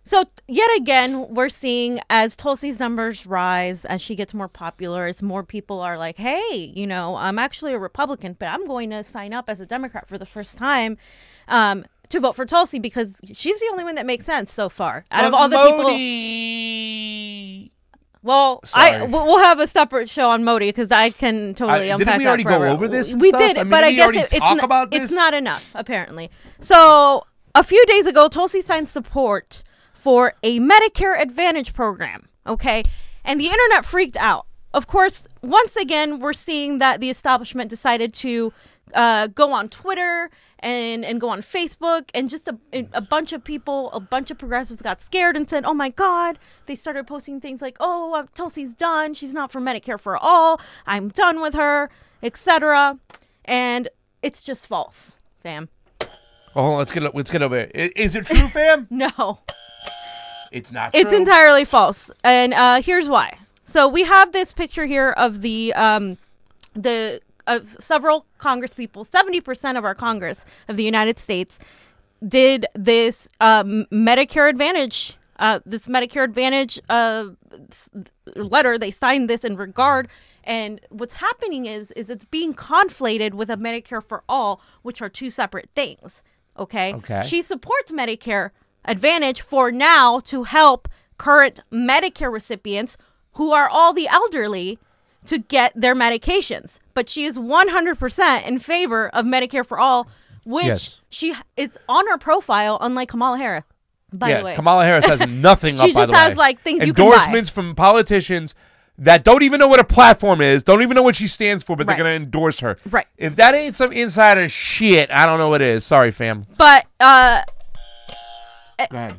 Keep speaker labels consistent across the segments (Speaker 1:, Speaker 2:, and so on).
Speaker 1: So yet again, we're seeing as Tulsi's numbers rise, as she gets more popular, as more people are like, hey, you know, I'm actually a Republican, but I'm going to sign up as a Democrat for the first time to vote for Tulsi because she's the only one that makes sense so far. Out of all the
Speaker 2: Modi.
Speaker 1: people. Well, we'll have a separate show on Modi because I can totally unpack that.
Speaker 2: Didn't we already go over this?
Speaker 1: We did, but I guess it's not enough, apparently. So a few days ago, Tulsi signed support for a Medicare Advantage program, okay? And the internet freaked out. Of course, once again, we're seeing that the establishment decided to go on Twitter and go on Facebook, and just a bunch of people, a bunch of progressives got scared and said, oh my God. They started posting things like, oh, Tulsi's done. She's not for Medicare for all. I'm done with her, etc. And it's just false, fam.
Speaker 2: Oh, let's get over here. Is it true, fam?
Speaker 1: No.
Speaker 2: It's not true.
Speaker 1: It's entirely false. And here's why. So we have this picture here of the several Congress people. 70% of our Congress of the United States did this Medicare Advantage. This Medicare Advantage letter. They signed this in regard. And what's happening is it's being conflated with a Medicare for all, which are two separate things. Okay. She supports Medicare Advantage for now to help current Medicare recipients who are all the elderly to get their medications. But she is 100% in favor of Medicare for all, which she is on her profile, unlike Kamala Harris, by the way.
Speaker 2: Kamala Harris has nothing up, by the way.
Speaker 1: She just has like things you can buy.
Speaker 2: Endorsements from politicians that don't even know what a platform is, don't even know what she stands for, but they're going to endorse her.
Speaker 1: Right.
Speaker 2: If that ain't some insider shit, I don't know what is. Sorry, fam.
Speaker 1: But
Speaker 2: go ahead.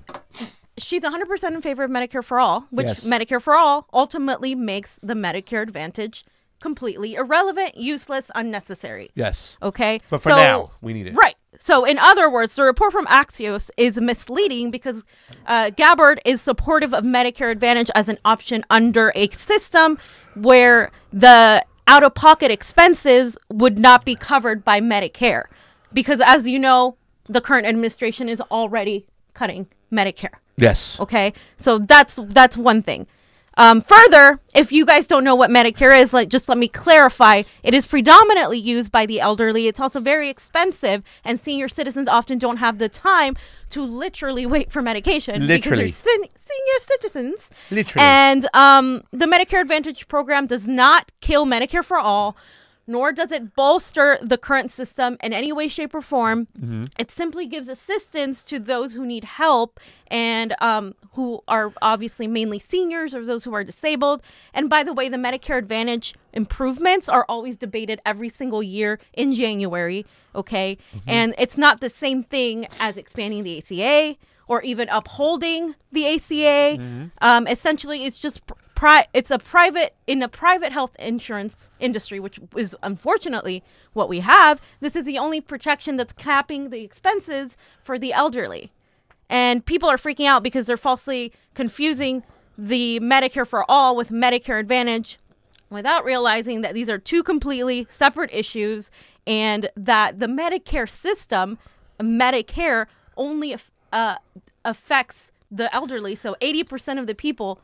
Speaker 1: She's 100% in favor of Medicare for all, which Medicare for all ultimately makes the Medicare Advantage completely irrelevant, useless, unnecessary.
Speaker 2: Yes.
Speaker 1: Okay?
Speaker 2: But for now, we need it.
Speaker 1: Right. So in other words, the report from Axios is misleading because Gabbard is supportive of Medicare Advantage as an option under a system where the out-of-pocket expenses would not be covered by Medicare. Because as you know, the current administration is already cutting Medicare.
Speaker 2: Yes.
Speaker 1: Okay. So that's one thing. Further, if you guys don't know what Medicare is, just let me clarify. It is predominantly used by the elderly. It's also very expensive, and senior citizens often don't have the time to literally wait for medication because they're senior citizens.
Speaker 2: Literally.
Speaker 1: And the Medicare Advantage program does not kill Medicare for all, nor does it bolster the current system in any way, shape, or form. Mm-hmm. It simply gives assistance to those who need help and who are obviously mainly seniors or those who are disabled. And by the way, the Medicare Advantage improvements are always debated every single year in January, okay? Mm-hmm. And it's not the same thing as expanding the ACA or even upholding the ACA. Mm-hmm. Essentially, it's just it's a private health insurance industry, which is unfortunately what we have. This is the only protection that's capping the expenses for the elderly. And people are freaking out because they're falsely confusing the Medicare for all with Medicare Advantage without realizing that these are two completely separate issues and that the Medicare system, Medicare, only affects the elderly. So 80% of the people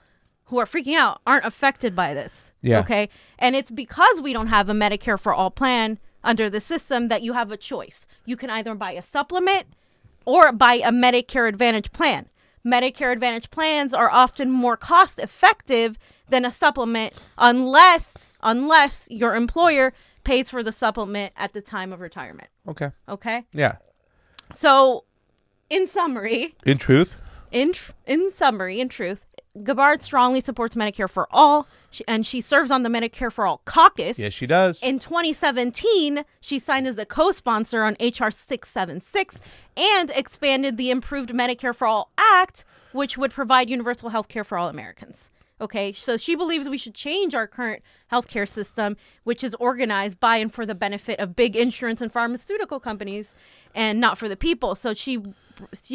Speaker 1: who are freaking out aren't affected by this. Yeah. Okay. And it's because we don't have a Medicare for all plan under the system that you have a choice. You can either buy a supplement or buy a Medicare Advantage plan. Medicare Advantage plans are often more cost effective than a supplement unless your employer pays for the supplement at the time of retirement. Okay. Okay.
Speaker 2: Yeah.
Speaker 1: So in summary.
Speaker 2: In truth.
Speaker 1: In truth, Gabbard strongly supports Medicare for all, and she serves on the Medicare for All caucus.
Speaker 2: Yes, she does.
Speaker 1: In 2017, she signed as a co-sponsor on H.R. 676 and expanded the Improved Medicare for All Act, which would provide universal health care for all Americans. Okay, so she believes we should change our current healthcare system, which is organized by and for the benefit of big insurance and pharmaceutical companies and not for the people. So she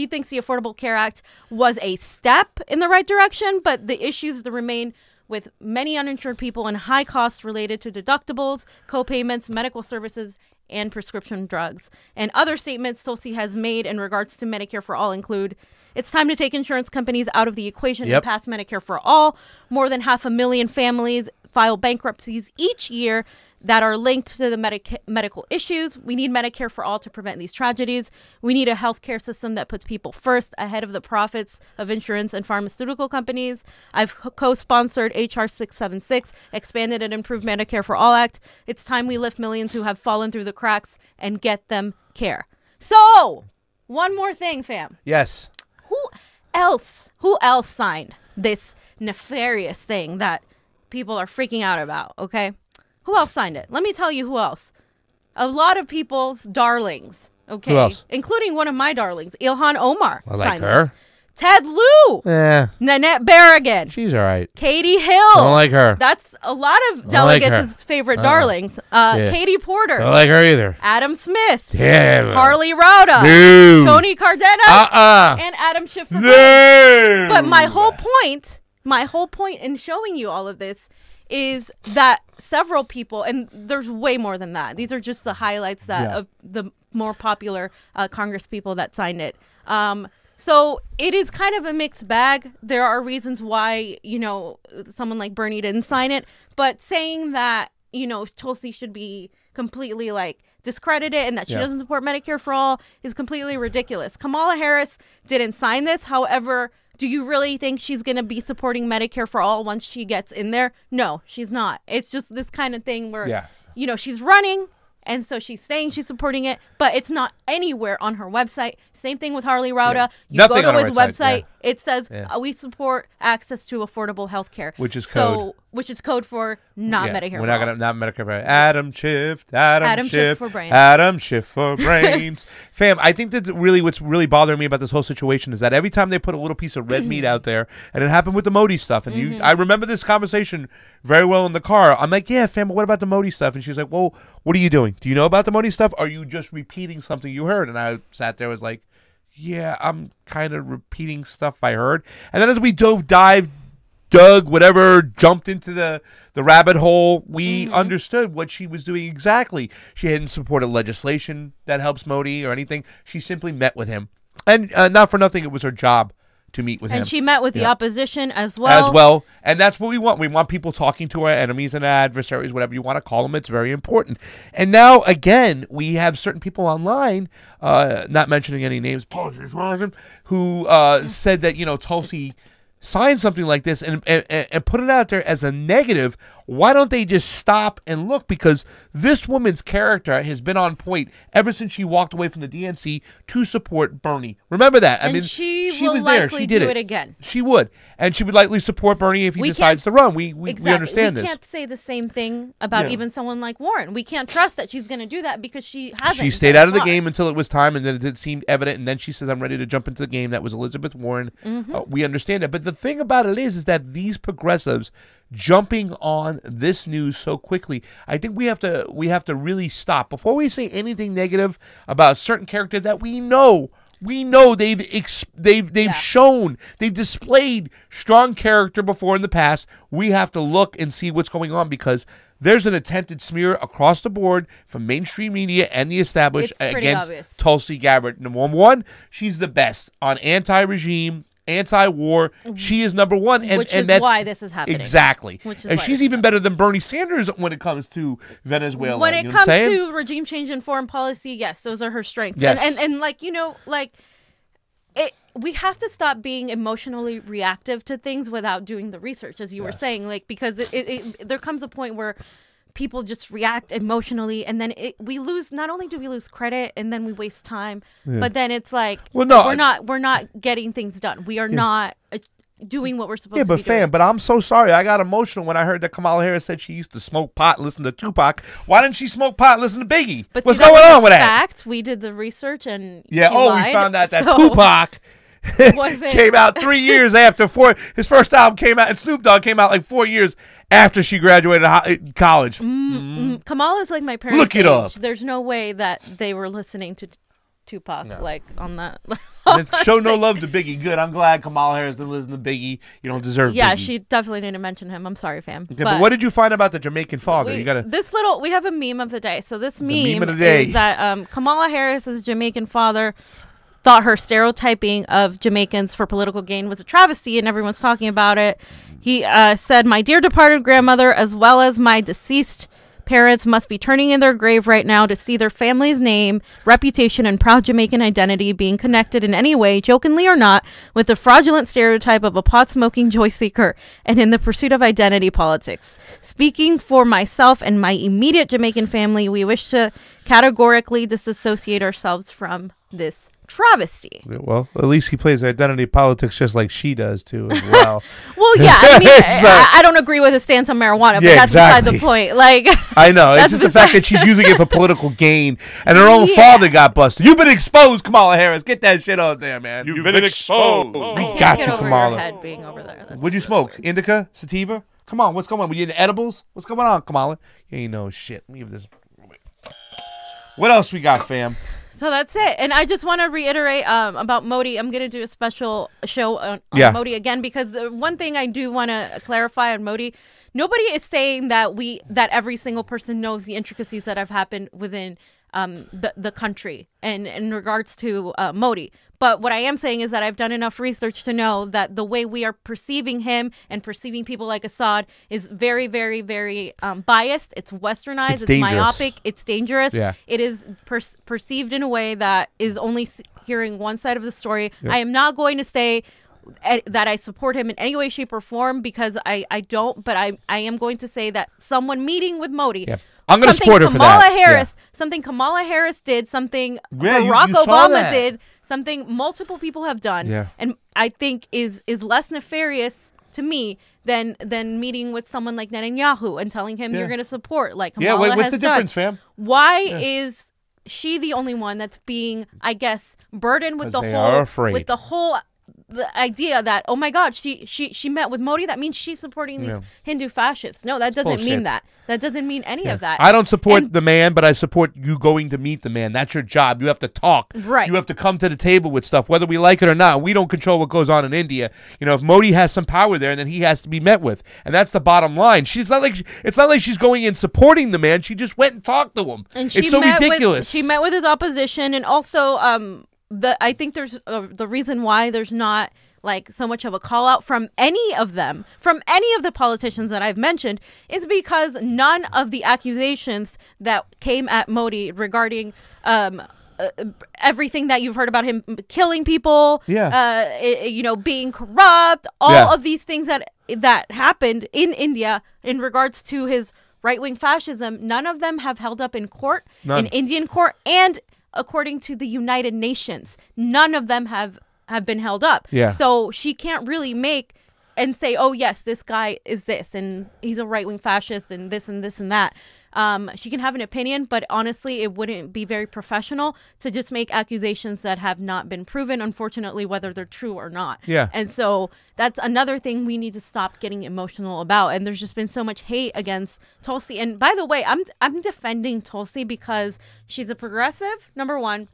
Speaker 1: thinks the Affordable Care Act was a step in the right direction, but the issues that remain with many uninsured people and high costs related to deductibles, co-payments, medical services, and prescription drugs. And other statements Tulsi has made in regards to Medicare for All include, it's time to take insurance companies out of the equation and pass Medicare for All. More than 500,000 families file bankruptcies each year that are linked to the medical issues. We need Medicare for All to prevent these tragedies. We need a healthcare system that puts people first, ahead of the profits of insurance and pharmaceutical companies. I've co-sponsored HR 676, Expanded and Improved Medicare for All Act. It's time we lift millions who have fallen through the cracks and get them care. So, one more thing, fam.
Speaker 2: Yes.
Speaker 1: Who else signed this nefarious thing that people are freaking out about, okay? Who else signed it? Let me tell you who else. A lot of people's darlings, okay?
Speaker 2: Who else?
Speaker 1: Including one of my darlings, Ilhan Omar.
Speaker 2: I like
Speaker 1: signed
Speaker 2: her.
Speaker 1: this. Ted Lieu.
Speaker 2: Yeah.
Speaker 1: Nanette Berrigan.
Speaker 2: She's all right.
Speaker 1: Katie Hill.
Speaker 2: I don't like her.
Speaker 1: That's a lot of
Speaker 2: like
Speaker 1: delegates'
Speaker 2: her.
Speaker 1: favorite darlings. Katie Porter.
Speaker 2: I don't like her either.
Speaker 1: Adam Smith.
Speaker 2: Damn.
Speaker 1: Harley Rauda.
Speaker 2: No.
Speaker 1: Tony Cardena. And Adam Schiff.
Speaker 2: No.
Speaker 1: But my whole point in showing you all of this is that several people, and there's way more than that. These are just the highlights that of the more popular Congress people that signed it. So it is kind of a mixed bag. There are reasons why, you know, someone like Bernie didn't sign it, but saying that, you know, Tulsi should be completely like discredited and that she doesn't support Medicare for All is completely ridiculous. Kamala Harris didn't sign this. However, do you really think she's going to be supporting Medicare for All once she gets in there? No, she's not. It's just this kind of thing where, you know, she's running. And so she's saying she's supporting it, but it's not anywhere on her website. Same thing with Harley Rauda. You
Speaker 2: Nothing
Speaker 1: go to
Speaker 2: on
Speaker 1: his
Speaker 2: her
Speaker 1: website. It says we support access to affordable health care.
Speaker 2: Which is code.
Speaker 1: Which is code for not Medicare.
Speaker 2: We're not gonna not Medicare for Adam Schiff. Adam Schiff
Speaker 1: for brains.
Speaker 2: Adam Schiff for brains. Fam, I think that really what's really bothering me about this whole situation is that every time they put a little piece of red meat out there, and it happened with the Modi stuff, and I remember this conversation very well in the car. I'm like, yeah, fam, but what about the Modi stuff? And she's like, well, what are you doing? Do you know about the Modi stuff? Are you just repeating something you heard? And I sat there, was like, yeah, I'm kind of repeating stuff I heard. And then as we dug, whatever, jumped into the rabbit hole, we understood what she was doing exactly. She hadn't supported legislation that helps Modi or anything. She simply met with him. And not for nothing, it was her job to meet with him.
Speaker 1: And she met with the opposition as well.
Speaker 2: And that's what we want. We want people talking to our enemies and adversaries, whatever you want to call them. It's very important. And now, again, we have certain people online, not mentioning any names, who said that, you know, Tulsi signed something like this and put it out there as a negative. Why don't they just stop and look? Because this woman's character has been on point ever since she walked away from the DNC to support Bernie. Remember that. I mean, she was there. She did it again. She would. And she would likely support Bernie if he decides to run. We understand this.
Speaker 1: We can't say the same thing about even someone like Warren. We can't trust that she's going to do that because she hasn't.
Speaker 2: She stayed out of the game until it was time, and then it seemed evident, and then she says, I'm ready to jump into the game. That was Elizabeth Warren. We understand it. But the thing about it is that these progressives jumping on this news so quickly, I think we have to really stop before we say anything negative about a certain character that we know they've shown, they've displayed strong character before in the past. We have to look and see what's going on, because there's an attempted smear across the board from mainstream media and the established against obvious. Tulsi Gabbard. Number one, she's the best on anti-regime, anti-war. She is number one, and that's
Speaker 1: why this is happening.
Speaker 2: Exactly. And she's even better than Bernie Sanders when it comes to Venezuela.
Speaker 1: When it comes to regime change and foreign policy, yes, those are her strengths.
Speaker 2: Yes.
Speaker 1: And like, you know, like we have to stop being emotionally reactive to things without doing the research, as you were saying, like, because there comes a point where people just react emotionally, and then we lose. Not only do we lose credit, and then we waste time, but then it's like, we're not getting things done. We are not doing what we're supposed to be doing.
Speaker 2: But I'm so sorry. I got emotional when I heard that Kamala Harris said she used to smoke pot and listen to Tupac. Why didn't she smoke pot and listen to Biggie?
Speaker 1: But
Speaker 2: what's going on with that?
Speaker 1: Fact, we did the research, and
Speaker 2: we found out that Tupac came out 3 years after his first album came out, and Snoop Dogg came out like 4 years after she graduated college.
Speaker 1: Kamala's like my parents'
Speaker 2: Look it up.
Speaker 1: There's no way that they were listening to Tupac, like on that.
Speaker 2: Show no love to Biggie. Good. I'm glad Kamala Harris didn't listen to Biggie. You don't deserve Biggie.
Speaker 1: Yeah, she definitely didn't mention him. I'm sorry, fam.
Speaker 2: Okay, but what did you find about the Jamaican father?
Speaker 1: We have a meme of the day. So this meme is that Kamala Harris's Jamaican father thought her stereotyping of Jamaicans for political gain was a travesty, and everyone's talking about it. He said, "My dear departed grandmother, as well as my deceased parents, must be turning in their grave right now to see their family's name, reputation, and proud Jamaican identity being connected in any way, jokingly or not, with the fraudulent stereotype of a pot-smoking joy seeker and in the pursuit of identity politics. Speaking for myself and my immediate Jamaican family, we wish to categorically disassociate ourselves from this travesty."
Speaker 2: Well, at least he plays identity politics just like she does too as well.
Speaker 1: Well, yeah, I mean, I don't agree with his stance on marijuana, but that's beside the point. Like,
Speaker 2: I know, it's just the fact that she's using it for political gain, and her own father got busted. You've been exposed, Kamala Harris. Get that shit out there, man. You've been exposed.
Speaker 1: We
Speaker 2: got you, Kamala.
Speaker 1: Your head being over there.
Speaker 2: What'd you smoke? Indica? Sativa? Come on, what's going on? Were you in edibles? What's going on, Kamala? You ain't no shit. Let me give this. What else we got, fam?
Speaker 1: So that's it. And I just want to reiterate about Modi. I'm going to do a special show on Modi again, because one thing I do want to clarify on Modi, nobody is saying that every single person knows the intricacies that have happened within the country and in regards to Modi. But what I am saying is that I've done enough research to know that the way we are perceiving him and perceiving people like Assad is very, very, very biased. It's westernized. It's myopic. It's dangerous. Yeah. It is perceived in a way that is only hearing one side of the story. Yeah. I am not going to say that I support him in any way, shape, or form, because I don't. But I am going to say that someone meeting with Modi. Yeah.
Speaker 2: I'm going to support her for that.
Speaker 1: Something Kamala Harris did, something Barack Obama did, something multiple people have done, and I think is less nefarious to me than meeting with someone like Netanyahu and telling him you're going to support like Kamala has
Speaker 2: what's the difference, fam?
Speaker 1: Why is she the only one that's being, I guess, burdened with the whole the idea that, oh my God, she met with Modi, that means she's supporting these Hindu fascists. No, that doesn't mean that. That doesn't mean any of that.
Speaker 2: I don't support the man, but I support you going to meet the man. That's your job. You have to talk.
Speaker 1: Right.
Speaker 2: You have to come to the table with stuff, whether we like it or not. We don't control what goes on in India. You know, if Modi has some power there, then he has to be met with, and that's the bottom line. It's not like she's going and supporting the man. She just went and talked to him. And it's so ridiculous.
Speaker 1: She met with his opposition, and also I think there's the reason why there's not like so much of a call out from any of them, from any of the politicians that I've mentioned, is because none of the accusations that came at Modi regarding everything that you've heard about him killing people, being corrupt, all of these things that happened in India in regards to his right-wing fascism, none of them have held up in court, in Indian court, and according to the United Nations, none of them have been held up. Yeah. So she can't really make and say, oh, yes, this guy is this, and he's a right-wing fascist, and this and this and that. She can have an opinion, but honestly, it wouldn't be very professional to just make accusations that have not been proven, unfortunately, whether they're true or not.
Speaker 2: Yeah.
Speaker 1: And so that's another thing we need to stop getting emotional about. And there's just been so much hate against Tulsi. And by the way, I'm defending Tulsi because she's a progressive, number one.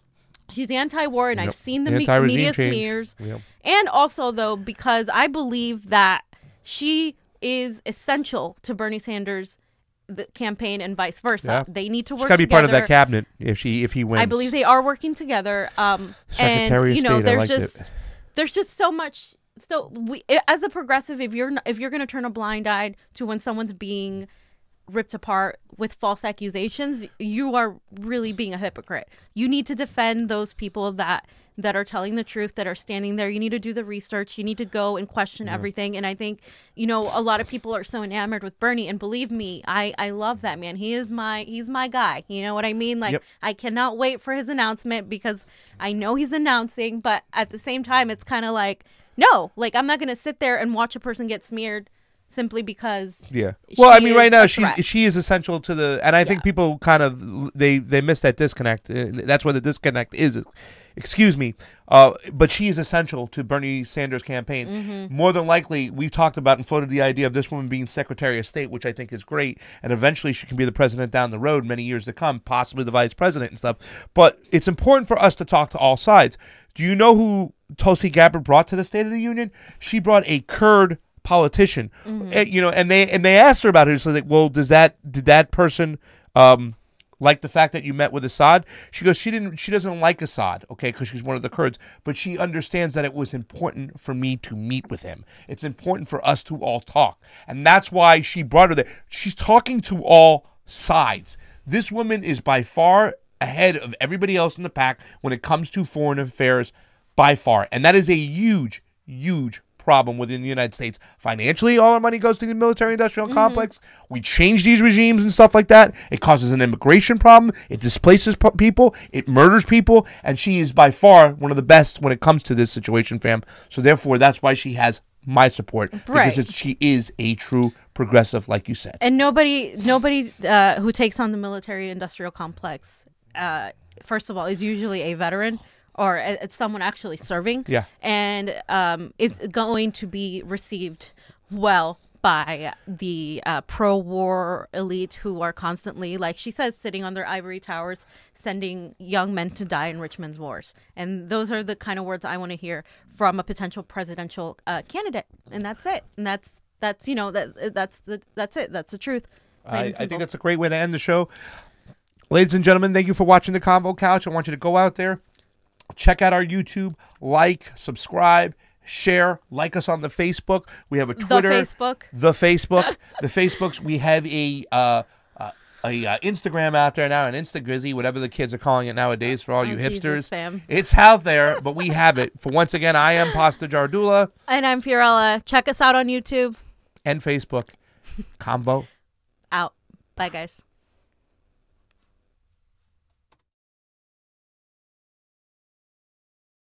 Speaker 1: She's anti-war, and I've seen the media smears. Yep. And also, though, because I believe that she is essential to Bernie Sanders' the campaign and vice versa. Yeah. They need to work together.
Speaker 2: She's got to be part of that cabinet if he wins.
Speaker 1: I believe they are working together.
Speaker 2: Secretary of State,
Speaker 1: there's just so much. So we, as a progressive, if you're going to turn a blind eye to when someone's being ripped apart with false accusations, you are really being a hypocrite. You need to defend those people that are telling the truth, that are standing there. You need to do the research. You need to go and question everything. And I think, a lot of people are so enamored with Bernie, and believe me, I love that man. He's my guy. You know what I mean? Like, I cannot wait for his announcement because I know he's announcing, but at the same time, it's kind of like, no, like, I'm not going to sit there and watch a person get smeared simply because
Speaker 2: I mean, right now she is essential to the, and I think people kind of they miss that disconnect. That's where the disconnect is excuse me, but she is essential to Bernie Sanders' campaign. More than likely, we've talked about and floated the idea of this woman being Secretary of State, which I think is great, and eventually she can be the president down the road many years to come, possibly the vice president and stuff. But it's important for us to talk to all sides. Do you know who Tulsi Gabbard brought to the State of the Union? She brought a Kurd politician, you know, and they asked her about it. So like, well, did that person like the fact that you met with Assad? She goes, she doesn't like Assad, okay, because she's one of the Kurds, but she understands that it was important for me to meet with him. It's important for us to all talk, and that's why she brought her there. She's talking to all sides. This woman is by far ahead of everybody else in the pack when it comes to foreign affairs, by far, and that is a huge, huge problem within the United States. Financially, all our money goes to the military-industrial complex. We change these regimes and stuff like that. It causes an immigration problem. It displaces people. It murders people. And she is by far one of the best when it comes to this situation, fam. So therefore, that's why she has my support.
Speaker 1: Right.
Speaker 2: Because she is a true progressive, like you said.
Speaker 1: And nobody who takes on the military-industrial complex, first of all, is usually a veteran, or it's someone actually serving, and is going to be received well by the pro-war elite who are constantly, like she says, sitting on their ivory towers, sending young men to die in rich men's wars. And those are the kind of words I want to hear from a potential presidential candidate. And that's it. And that's you know, that's it. That's the truth.
Speaker 2: I think that's a great way to end the show. Ladies and gentlemen, thank you for watching the Convo Couch. I want you to go out there, check out our YouTube, like, subscribe, share, like us on the Facebook. We have a Twitter. The Facebooks. We have a Instagram out there now, an Instagrizzy, whatever the kids are calling it nowadays for all you hipsters.
Speaker 1: Jesus,
Speaker 2: it's out there, but we have it. For once again, I am Pasta Jardula.
Speaker 1: And I'm Fiorella. Check us out on YouTube.
Speaker 2: And Facebook. Convo.
Speaker 1: Out. Bye, guys.